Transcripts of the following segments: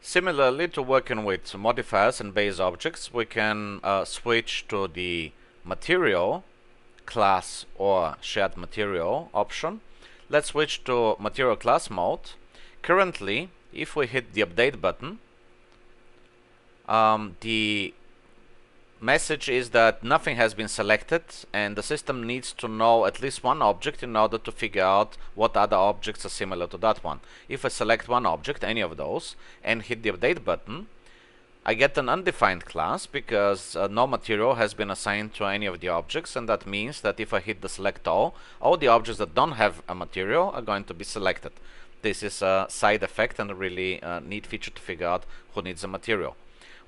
Similarly to working with modifiers and base objects, we can switch to the material class or shared material option. Let's switch to material class mode. Currently, if we hit the update button, the message is that nothing has been selected and the system needs to know at least one object in order to figure out what other objects are similar to that one. If I select one object, any of those, and hit the update button, I get an undefined class because no material has been assigned to any of the objects, and that means that if I hit the select all the objects that don't have a material are going to be selected. This is a side effect and a really neat feature to figure out who needs a material.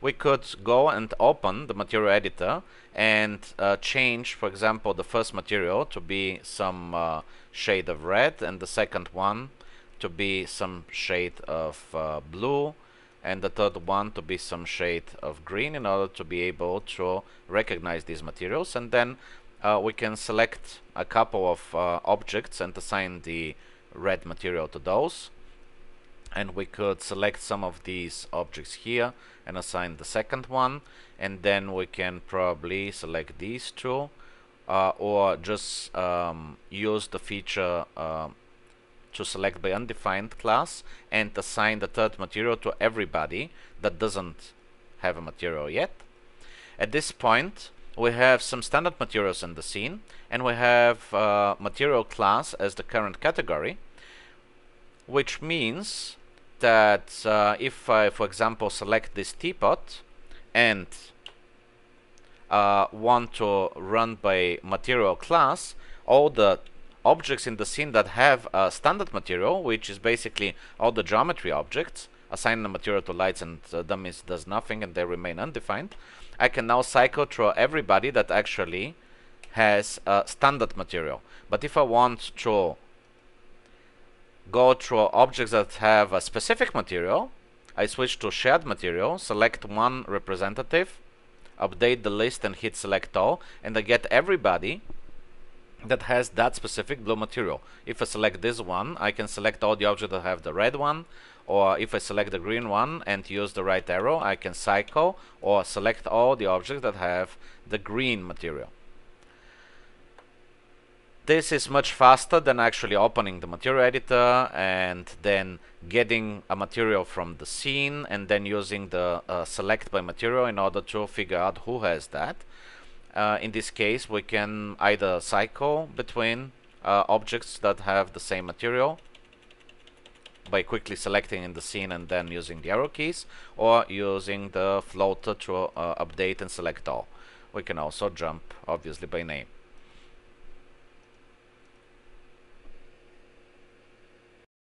We could go and open the material editor and change, for example, the first material to be some shade of red, and the second one to be some shade of blue, and the third one to be some shade of green, in order to be able to recognize these materials. And then we can select a couple of objects and assign the red material to those. And we could select some of these objects here and assign the second one, and then we can probably select these two, or just use the feature to select by undefined class and assign the third material to everybody that doesn't have a material yet. At this point, we have some standard materials in the scene, and we have material class as the current category, which means that if I, for example, select this teapot and want to run by material class, all the objects in the scene that have a standard material, which is basically all the geometry objects, assign the material to lights and dummies does nothing and they remain undefined, I can now cycle through everybody that actually has a standard material. But if I want to go through objects that have a specific material, I switch to shared material, select one representative, update the list and hit select all, and I get everybody that has that specific blue material. If I select this one, I can select all the objects that have the red one, or if I select the green one and use the right arrow, I can cycle or select all the objects that have the green material. This is much faster than actually opening the material editor and then getting a material from the scene and then using the select by material in order to figure out who has that. In this case, we can either cycle between objects that have the same material by quickly selecting in the scene and then using the arrow keys, or using the floater to update and select all. We can also jump, obviously, by name.